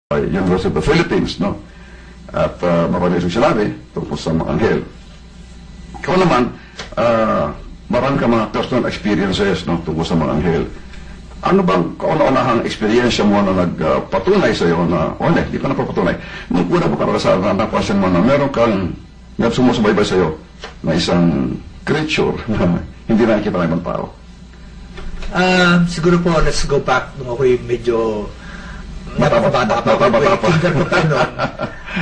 University of the Philippines, no? At marami rin sinabi tungkol sa mga anghel. Ikaw naman, marami ka mga personal experiences, no, tungkol sa mga anghel. Ano bang kauna-unahang experience mo na nagpatunay sa iyo na, hindi pa napapatunay. Nung una mo karanasan na napansin mo na meron kang sumusubaybay sa iyo na isang creature na hindi nakikita ng ibang tao. Siguro po, let's go back nung ako'y medyo napakabata pa noon.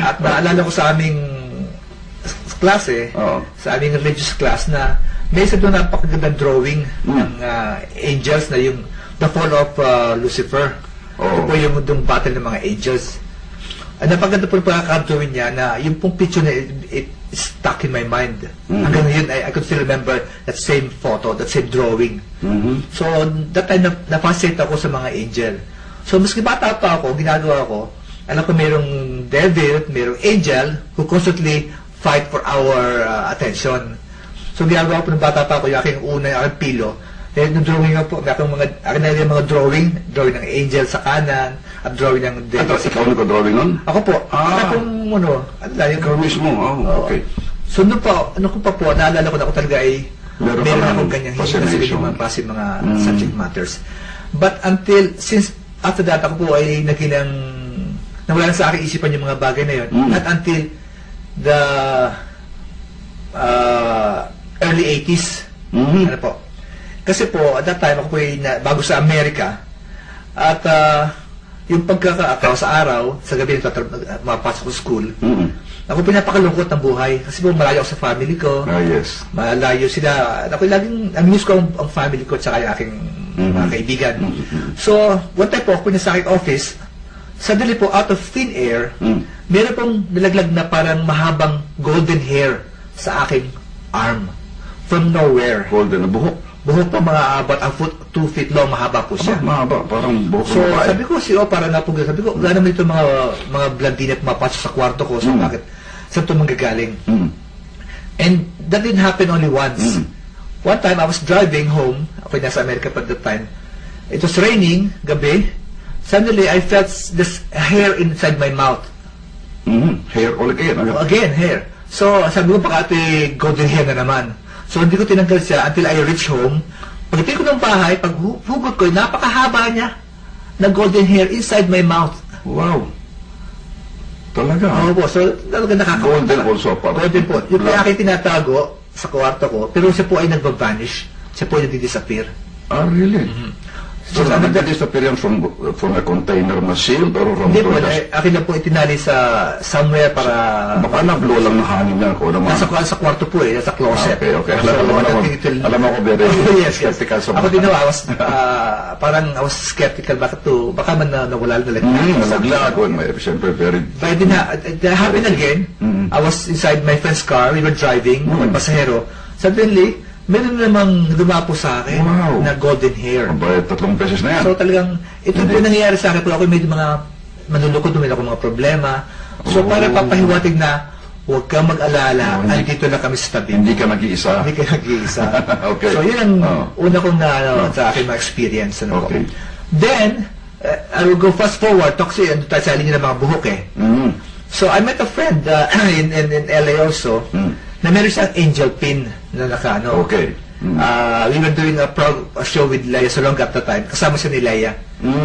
At naalala ko sa aming klase, sa aming religious class, na may isa doon napakagandang drawing ng angels na yung The Fall of Lucifer. Ito po yung doon battle ng mga angels. Napaganda po yung pagkakadrawing niya na yung pong picture na it stuck in my mind. Hanggang ngayon, I could still remember that same photo, that same drawing. So, that time, na-fascinate ako sa mga angel. So, maski bata pa ako, ginagawa ko, alam ko mayroong devil, mayroong angel who constantly fight for our attention. So, ginagawa ko ng bata pa ako, yung aking una, yung aking pilo. Then, yung drawing ko po, aking mga drawing ng angel sa kanan, at drawing ng devil. Ikaw nagka-drawing nun? Ako po. Ikaw mismo, okay. So, ano ko pa po, naalala ko na ako talaga ay meron akong ganyang fascination. Mga subject matters. But since after that, ako po ay nawala na sa aking isipan yung mga bagay na yun. Not until the early 80s. Ano po. Kasi po, at that time, ako po ay bago sa Amerika. At yung pagkakaakaw sa araw, sa gabi mapasok ko school, ako pinapakalungkot ng buhay. Kasi po, malayo ako sa family ko. Yes. Malayo sila. Ako laging, miss ko ang family ko at saka yung aking mga kaibigan. So, one time po, ako na sa aking office, suddenly po, out of thin air, meron pong nilaglag na parang mahabang golden hair sa aking arm. From nowhere. Golden na buhok. Buhok pa mga about 2 feet long, mahaba po siya. Mahaba, parang buhok. So, sabi ko, parang napugay. Sabi ko, gano'n mo ito mga blandina at mapasok sa kwarto ko. So, bakit? Saan ito manggagaling? And that didn't happen only once. One time, I was driving home. Ako'y nasa Amerika pa that time. It was raining, gabi. Suddenly, I felt this hair inside my mouth. Hair all again? Again, hair. So, sabi ko, baka ito golden hair na naman. So, hindi ko tinanggal siya until I reach home. Pagdating ko ng bahay, pag hugot ko, napakahaba niya na golden hair inside my mouth. Wow. Talaga? Oo po. So, talaga nakakawala. Golden also pa. Golden po. Yung kaya aking tinatago sa kwarto ko, pero siya po ay nagba-vanish. Siya po ay nagdi-disappear. Really? So, nagdi-disappear from a container na sealed or from... Hindi po. Akin lang po itinali sa somewhere para... Baka na-blow lang ng hangin niya ako naman. Nasa kwarto po nasa closet. Okay. Alam ako very skeptical sa... Ako din parang I was skeptical. Baka man nawala na lang. Nalaglag. Siyempre very... But it happened again. I was inside my friend's car. We were driving. Pasahero. Suddenly, meron namang dumapo sa akin na golden hair. 3 beses na yan. So talagang, ito po nangyayari sa akin. Pag ako may mga manulukod, may ako mga problema. So para papahiwatig na, huwag kang mag-alala, andito na kami sa tabi. Hindi ka nag-iisa. Hindi ka nag-iisa. Okay. So yun ang una kong sa akin mga experience. Okay. Then, I will go fast forward. Kasi tayo sa alin ng mga buhok eh. So I met a friend in LA also, na meron siyang angel pin na nakano. Okay. We were doing a show with Leia Salonga at the time. Kasama siya ni Leia.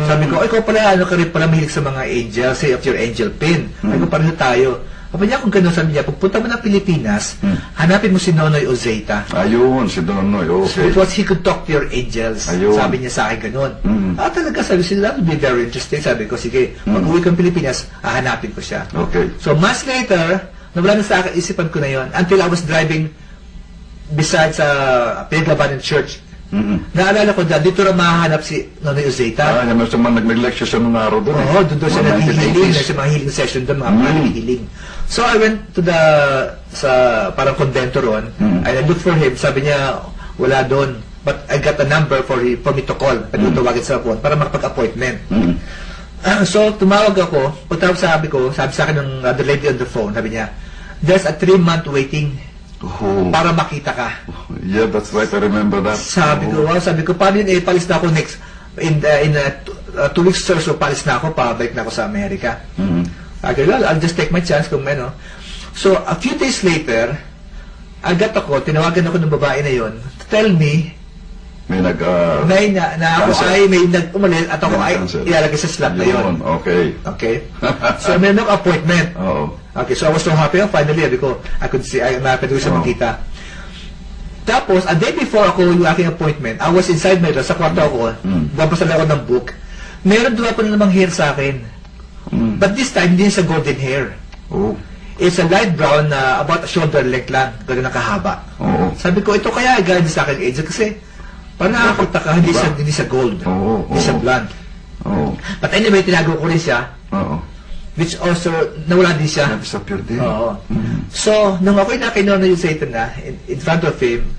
Sabi ko, ikaw pala, ka rin pala mahilig sa mga angel, say of your angel pin. Sabi ko, pareho tayo. Sabi niya, kung gano'n, sabi niya, pagpunta mo ng Pilipinas, hanapin mo si Nonoy Ozeta. Ayun, si Nonoy, okay. So it was, he could talk to your angels. Ayun. Sabi niya sa akin gano'n. Talaga, sabi siya, that would be very interesting. Sabi ko, sige, pag-uwi kang Pilipinas, hanapin ko siya. Okay. So months later, nawala na sa akin, isipan ko na yon until I was driving besides Pinaglabanan Church. Naalala ko dito na mahahanap si Nonoy Ozeta. Naman siya nag-lecture siya nung araw doon. Oo, doon siya nag-healing. Sa mga healing session doon, mga healing. So I went to parang convento ron, and I looked for him. Sabi niya, wala doon. But I got a number for me to call. Pagtutawagin sa phone para makapag-appointment. So, tumawag ako. Pagtawag sabi sa akin ng other lady on the phone, sabi niya, there's a 3-month waiting para makita ka. Yeah, that's right. I remember that. Sabi ko, paano yun? Palis na ako next in 2 weeks or so, palis na ako, pabalik na ako sa Amerika. Okay, well, I'll just take my chance kung ano. So, a few days later, agad ako, tinawagan ako ng babae na yon to tell me may ako ay may umalis at ako ay ilalagay sa slot na yon. Okay. Okay. So, may appointment. Oo. Okay, so I was so happy. Finally, I could see, napagod siya magkita. Tapos, a day before ako yung aking appointment, I was inside my room, sa kwarto ako, babasa lang ako ng book. Meron doon ako na namang hair sa akin. But this time, hindi sa golden hair. Oh. It's a light brown na about shoulder length lang, gano'n nakahaba. Sabi ko, ito kaya galing sa akin, Angel, kasi parang nakakapagtaka, hindi sa gold, hindi sa blonde. But anyway, tinago ko rin siya, which also, nawala din siya. Disappeared din. So, nung ako'y nakinona yung Satan na, in front of him,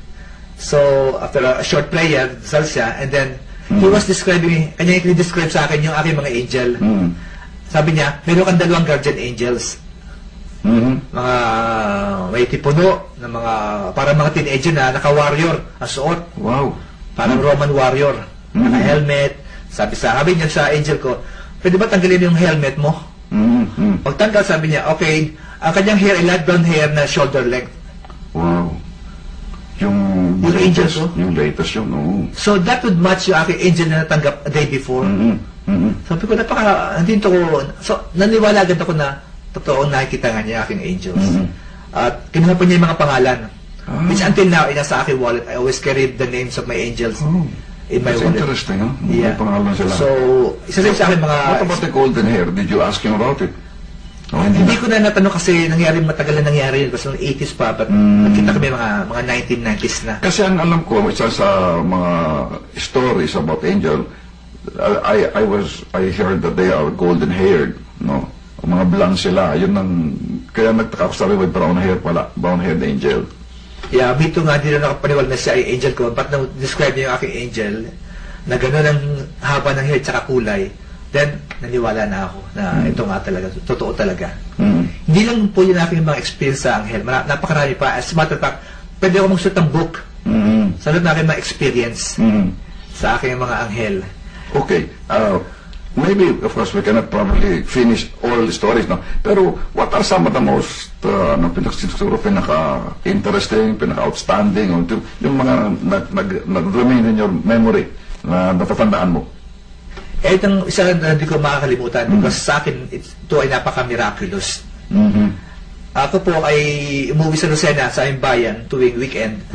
so, after a short prayer, dasal siya, and then, he was describing, kanya yung describe sa akin yung aking mga angel. Sabi niya, meron kang 2 guardian angels. Mga may tipuno, na mga, parang mga teenager na naka-warrior, ang suot. Wow. Parang Roman warrior, naka-helmet. Sabi niya sa angel ko, pwede ba tanggalin yung helmet mo? Pagtanggal, sabi niya, okay, ang kanyang hair, light brown hair na shoulder length. Wow. Yung angels, yung latest yun, So, that would match yung aking angel na natanggap a day before. Sabi ko, nandito ko, so, naniwala agad ako na, totoo nakikita nga niya aking angels. At kinuha po niya yung mga pangalan. Which until now, nasa aking wallet, I always carry the names of my angels in my wallet. That's interesting, huh? Yeah. May pangalan sila. So, isa rin sa akin mga... What about the golden hair? Did you ask him about it? Hindi ko na natanong kasi matagal na nangyari yun. Kasi noong 80s pa, but nakita kami mga 1990s na. Kasi ang alam ko, isa sa mga stories about angel, I heard that they are golden haired, no? Mga blonde sila, yun ang, kaya nagtaka ko sa may brown hair pala, brown haired angel. Yeah, dito nga, di na nakapaniwal na siya ay angel ko, but nang describe niya yung aking angel, na gano'n ang haba ng hair tsaka kulay, then, naniwala na ako na ito nga talaga, totoo talaga. Hindi lang po yun aking mga experience sa anghel, napakarami pa. As a matter of fact, pwede ako magsulat ng book sa lahat na aking mga experience sa aking mga anghel. Okay, maybe, of course, we cannot probably finish all the stories, no? Pero, what are some of the most, siguro pinaka-interesting, pinaka-outstanding, yung mga nag-remain in your memory na natatandaan mo? Itong isa na hindi ko makakalimutan because sa akin, ito ay napaka-miraculous. Ako po ay umuwi sa Lucena, sa aming bayan, tuwing weekend.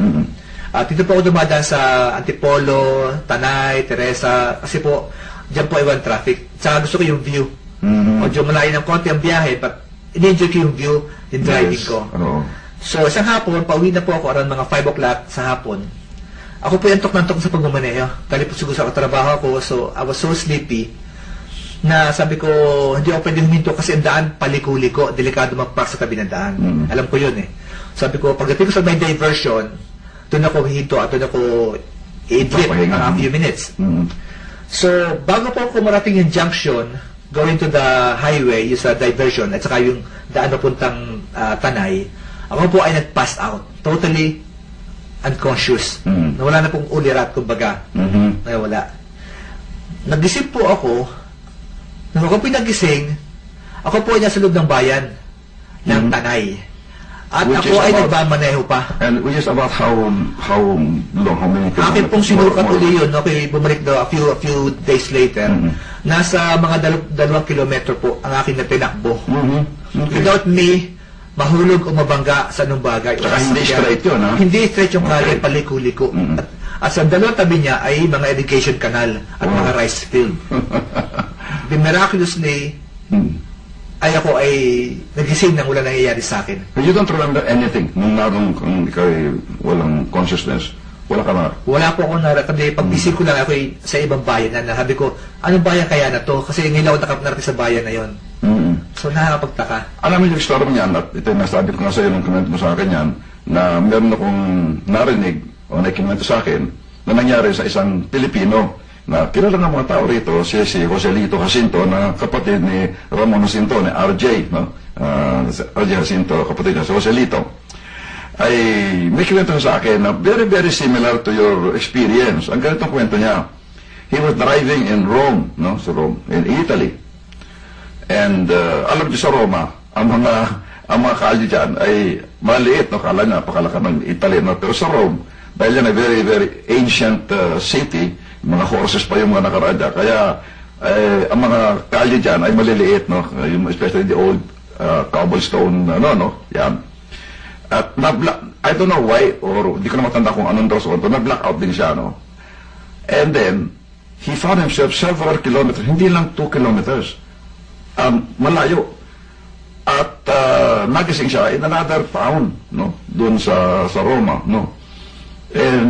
Dito po ako dumadaan sa Antipolo, Tanay, Teresa, kasi po, diyan po iwan traffic. Tsaka gusto ko yung view. Medyo malayo ng konti ang biyahe, but in-enjoy ko yung view, yung driving ko. So, isang hapon, pauwi na po ako around mga 5 o'clock sa hapon. Ako po yung tok sa pagmamaneho. Dahil po siguro sa trabaho ko, so I was so sleepy na sabi ko, hindi ako pwede huminto kasi ang daan paliko-liko, delikado magpark sa tabi ng daan. Alam ko yun eh. Sabi ko, pagdating ko sa may diversion, doon ako hihinto at doon ako i-drip a few minutes. So, bago po ako marating yung junction, going to the highway, yung sa diversion, at saka yung daan na puntang Tanay, ako po ay nag-pass out. Totally unconscious. Nawala na pong ulirat, kumbaga. Nawala. Nagising po ako. Nung ako po nagising, ako po ay nasa loob ng bayan ng Tanay. At which ako ay nagbamaneho pa. And which is about how long, how many kilometers? Akin pong sinukat uli yun. Okay, bumalik na a few days later. Nasa mga 2 kilometro po ang akin na tinakbo. Without me, mahulog o mabangga sa anong bagay. Saka hindi straight yun, ha? Hindi straight yung kalye, paliko-liko. At sa dalawang tabi niya ay mga irrigation canal at mga rice field. The miraculously, ay ako ay nagising nang wala nangyayari sa akin. You don't remember anything nung narong kung ikaw ay walang consciousness? Wala ka na? Wala po ako kundi pag-isip ko lang ako ay sa ibang bayan na sabi ko, anong bayan kaya na to? Kasi ngayon ako nakarating sa bayan na yon. So nakakapagtaka. Alam mo yung story mo niyan, at ito yung nasabi ko nga sa iyo nung komento mo sa akin yan, na meron akong narinig o nakikomento sa akin na nangyari sa isang Pilipino na kilala ng mga tao rito, si Joselito Jacinto, na kapatid ni Ramon Jacinto, ni RJ, no? RJ Jacinto, kapatid niya, si Joselito, ay may kwento sa akin na very, very similar to your experience. Ang ganitong kwento niya, he was driving in Rome, no, sa Rome, in Italy. And alam niyo sa Roma, ang mga kalye dyan ay maliit, no, kala niya, pakalaka ng Italy, no, pero sa Rome, dahil yan ay very, very ancient city, mga horses pa yung mga nakaraan dyan, kaya ang mga kalye dyan ay maliliit, no, especially the old cobblestone, yan. At I don't know why, or di ko na matanda kung anong rason, na-blackout din siya, no. And then, he found himself several kilometers, hindi lang 2 kilometers, malayo. At nagising siya in another town, no, doon sa Roma, no. And